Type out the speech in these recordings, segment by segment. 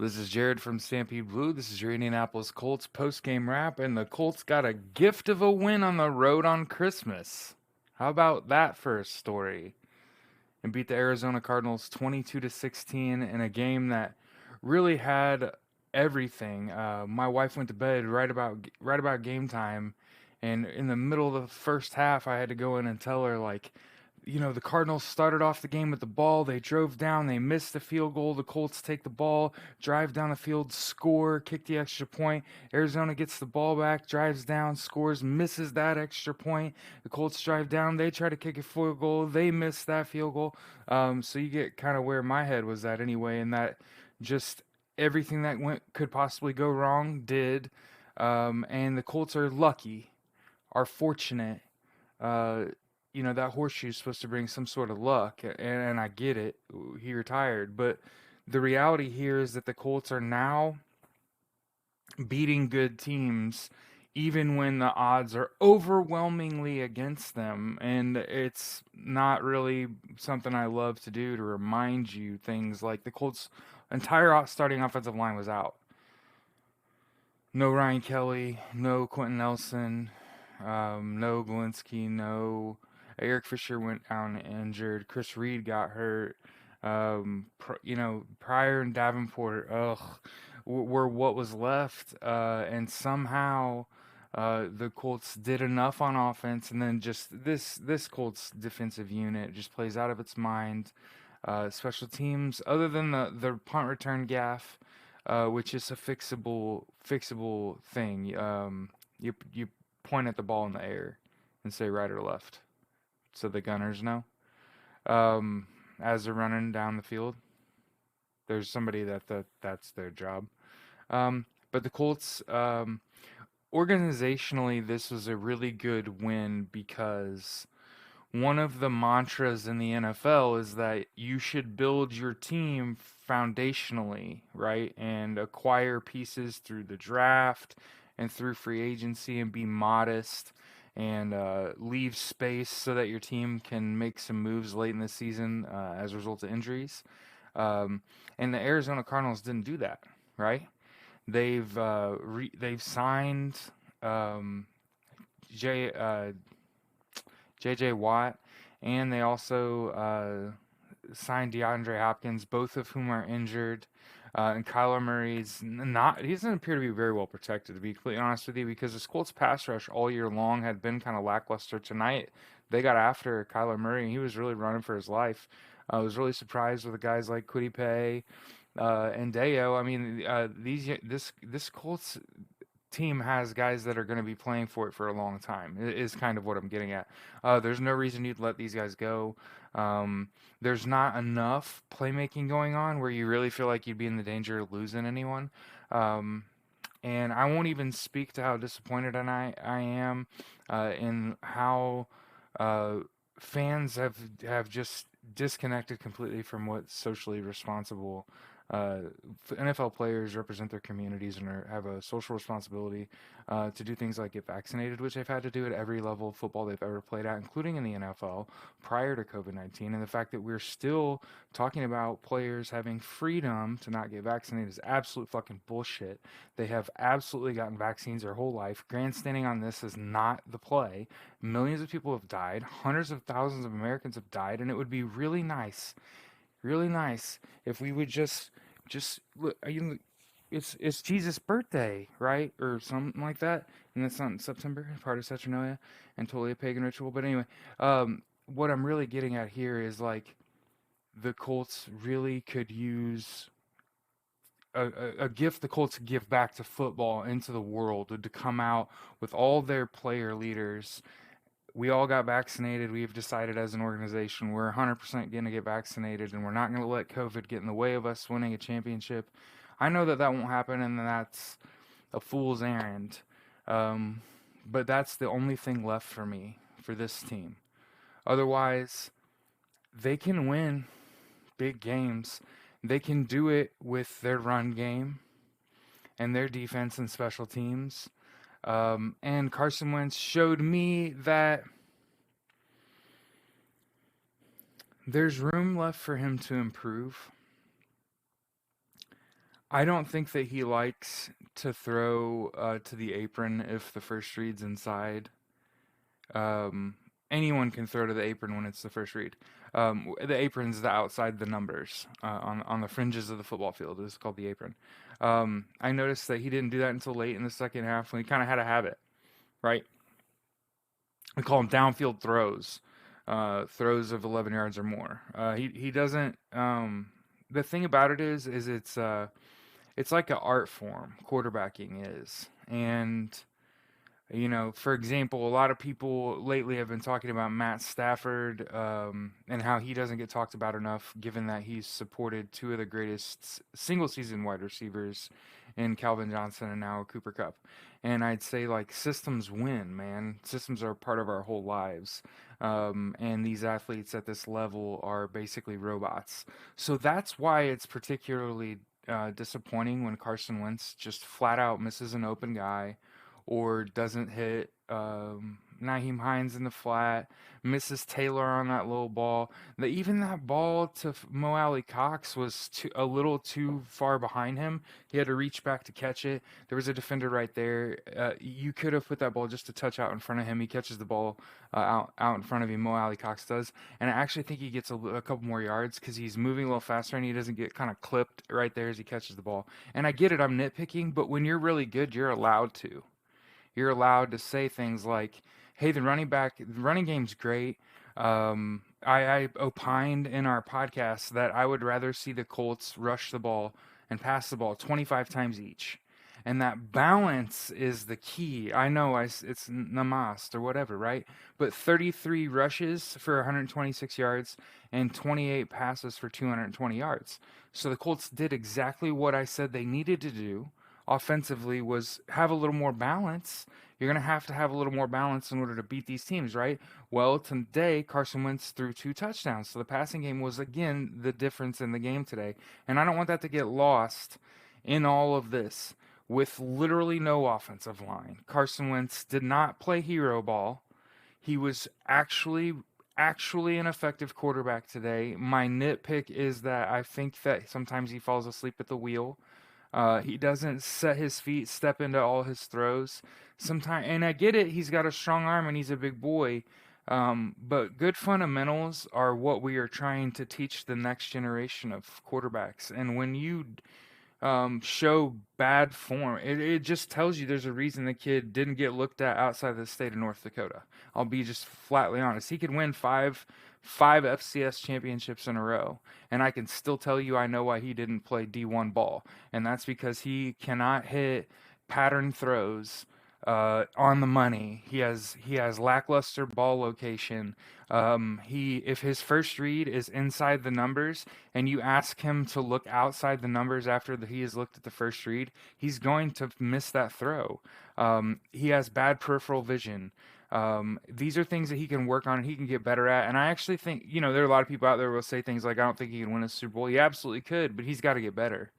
This is Jared from Stampede Blue. This is your Indianapolis Colts post-game wrap, and the Colts got a gift of a win on the road on Christmas. How about that for a story? And beat the Arizona Cardinals 22 to 16 in a game that really had everything. My wife went to bed right about game time, and in the middle of the first half, I had to go in and tell her like, the Cardinals started off the game with the ball. They drove down. They missed the field goal. The Colts take the ball, drive down the field, score, kick the extra point. Arizona gets the ball back, drives down, scores, misses that extra point. The Colts drive down. They try to kick a field goal. They miss that field goal. So you get kind of where my head was at anyway, and that just everything that could possibly go wrong did. And the Colts are lucky, are fortunate. Uh, that horseshoe is supposed to bring some sort of luck, and I get it. He retired, but the reality here is that the Colts are now beating good teams, even when the odds are overwhelmingly against them. And it's not really something I love to do, to remind you things like the Colts' entire starting offensive line was out. No Ryan Kelly, no Quentin Nelson, no Galinsky, no Eric Fisher went down injured. Chris Reed got hurt. Pryor and Davenport, were what was left. And somehow the Colts did enough on offense, and then just this Colts defensive unit just plays out of its mind. Special teams, other than the punt return gaff, which is a fixable thing. You point at the ball in the air and say right or left, so the gunners know. Um, as they're running down the field, there's somebody that's their job. But the Colts, organizationally, this was a really good win because one of the mantras in the NFL is that you should build your team foundationally, right? And acquire pieces through the draft and through free agency and be modest and leave space so that your team can make some moves late in the season as a result of injuries. Um, and the Arizona Cardinals didn't do that, right? They've signed um, J. J.J. Watt, and they also signed DeAndre Hopkins, both of whom are injured. And Kyler Murray's not, he doesn't appear to be very well protected, to be completely honest with you, because the Colts pass rush all year long had been kind of lackluster. Tonight, they got after Kyler Murray, and he was really running for his life. I was really surprised with the guys like Kwity Paye and Deo. I mean, this Colts team has guys that are going to be playing for it for a long time. Is kind of what I'm getting at. There's no reason you'd let these guys go. Um, there's not enough playmaking going on where you really feel like you'd be in the danger of losing anyone. Um, and I won't even speak to how disappointed I am in how uh, fans have just disconnected completely from what's socially responsible. Uh, NFL players represent their communities and have a social responsibility to do things like get vaccinated, which they've had to do at every level of football they've ever played at, including in the NFL prior to COVID-19. And the fact that we're still talking about players having freedom to not get vaccinated is absolute fucking bullshit. They have absolutely gotten vaccines their whole life. Grandstanding on this is not the play. Millions of people have died. Hundreds of thousands of Americans have died. And it would be really nice if we would just look. It's Jesus' birthday, right, or something like that, and that's not in September, part of Saturnalia, and totally a pagan ritual. But anyway, what I'm really getting at here is like the Colts really could use a gift the Colts could give back to football and to the world to come out with all their player leaders. We all got vaccinated. We've decided as an organization we're 100% going to get vaccinated, and we're not going to let COVID get in the way of us winning a championship. I know that won't happen, and that's a fool's errand. Um, but that's the only thing left for me for this team. Otherwise, they can win big games. They can do it with their run game and their defense and special teams. And Carson Wentz showed me that there's room left for him to improve. I don't think that he likes to throw to the apron if the first read's inside. Um, Anyone can throw to the apron when it's the first read. The apron's the outside the numbers on the fringes of the football field. It's called the apron. I noticed that he didn't do that until late in the second half when he kind of had a habit, right? We call them downfield throws, throws of 11 yards or more. He doesn't. The thing about it is it's like an art form. Quarterbacking is, and for example, a lot of people lately have been talking about Matt Stafford and how he doesn't get talked about enough, given that he's supported two of the greatest single season wide receivers in Calvin Johnson and now Cooper Cup. And I'd say, like, systems win, man. Systems are part of our whole lives. And these athletes at this level are basically robots. So that's why it's particularly disappointing when Carson Wentz just flat out misses an open guy or doesn't hit Naheem Hines in the flat, misses Taylor on that low ball. Even that ball to Mo Alley Cox was a little too far behind him. He had to reach back to catch it. There was a defender right there. You could have put that ball just a touch out in front of him. He catches the ball out in front of him. Mo Alley Cox does, and I actually think he gets a couple more yards because he's moving a little faster and he doesn't get kind of clipped right there as he catches the ball. And I get it, I'm nitpicking, but when you're really good, you're allowed to. You're allowed to say things like, "Hey, the running game's great." I opined in our podcast that I would rather see the Colts rush the ball and pass the ball 25 times each. And that balance is the key. I know it's Namaste or whatever, right? But 33 rushes for 126 yards and 28 passes for 220 yards. So the Colts did exactly what I said they needed to do offensively was have a little more balance. You're going to have a little more balance in order to beat these teams, right? Well, today Carson Wentz threw 2 touchdowns. So the passing game was again the difference in the game today. And I don't want that to get lost in all of this with literally no offensive line. Carson Wentz did not play hero ball. He was actually an effective quarterback today. My nitpick is that I think that sometimes he falls asleep at the wheel. He doesn't set his feet, step into all his throws. Sometimes, and I get it, he's got a strong arm and he's a big boy. But good fundamentals are what we are trying to teach the next generation of quarterbacks. And when you show bad form, it just tells you there's a reason the kid didn't get looked at outside of the state of North Dakota. I'll be just flatly honest. He could win five FCS championships in a row, and I can still tell you I know why he didn't play D1 ball, and that's because he cannot hit pattern throws on the money. He has lackluster ball location. He if his first read is inside the numbers, and you ask him to look outside the numbers after he has looked at the first read, he's going to miss that throw. He has bad peripheral vision. These are things that he can work on and he can get better at. And I actually think, there are a lot of people out there who will say things like, I don't think he can win a Super Bowl. He absolutely could, but he's got to get better.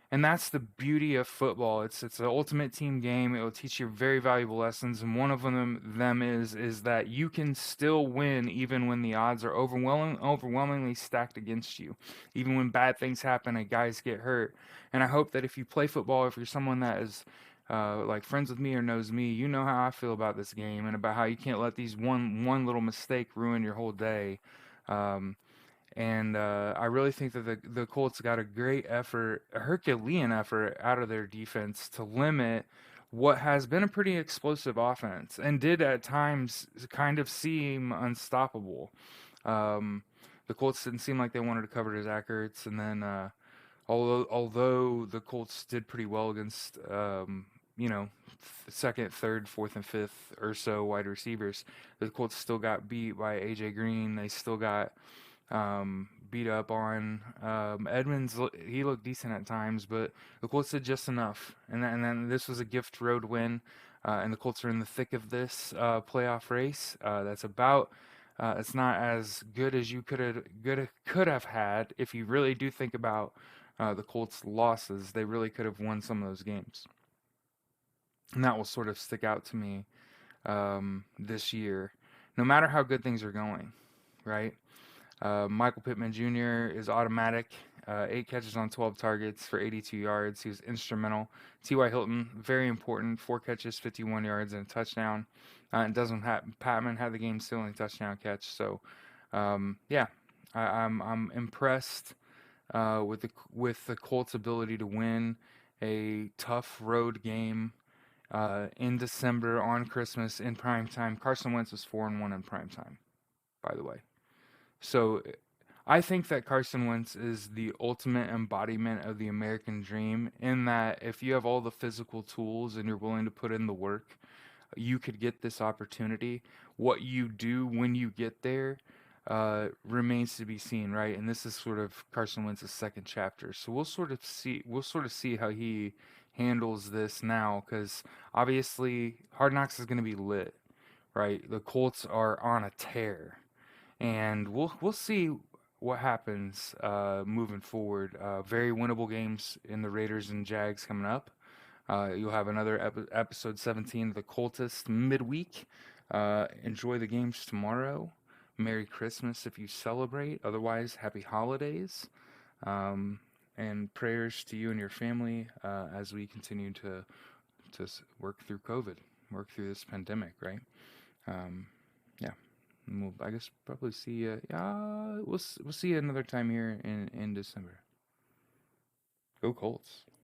And that's the beauty of football. It's an ultimate team game. It will teach you very valuable lessons, and one of them is that you can still win even when the odds are overwhelmingly stacked against you, even when bad things happen and guys get hurt. And I hope that if you play football, if you're someone that is like friends with me or knows me, you know how I feel about this game and about how you can't let these one little mistake ruin your whole day. Um, and I really think that the Colts got a great effort, a Herculean effort out of their defense to limit what has been a pretty explosive offense and did at times kind of seem unstoppable. Um, the Colts didn't seem like they wanted to cover Zach Ertz, and then although the Colts did pretty well against second, third, fourth, and fifth or so wide receivers, the Colts still got beat by AJ Green. They still got beat up on. Edmonds, he looked decent at times, but the Colts did just enough. And then this was a gift road win, and the Colts are in the thick of this playoff race. It's not as good as you could have had if you really do think about the Colts' losses. They really could have won some of those games, and that will sort of stick out to me this year, no matter how good things are going, right? Michael Pittman Jr. is automatic. 8 catches on 12 targets for 82 yards. He was instrumental. T.Y. Hilton, very important, 4 catches, 51 yards, and a touchdown. And Patman had the game's only touchdown catch. So, yeah, I'm impressed with the Colts' ability to win a tough road game in December on Christmas in prime time. Carson Wentz was 4-1 in prime time, by the way. So I think that Carson Wentz is the ultimate embodiment of the American dream in that if you have all the physical tools and you're willing to put in the work, you could get this opportunity. What you do when you get there remains to be seen, right? And this is sort of Carson Wentz's second chapter. So we'll sort of see how he handles this now because obviously Hard Knocks is going to be lit, right? The Colts are on a tear and we'll see what happens moving forward. Very winnable games in the Raiders and Jags coming up. You'll have another episode 17 of the Cultist midweek. Enjoy the games tomorrow. Merry Christmas if you celebrate. Otherwise, happy holidays. Um, and prayers to you and your family as we continue to work through COVID, work through this pandemic, right? Um, yeah. And we'll, I guess, probably see you. We'll see you another time here in December. Go Colts.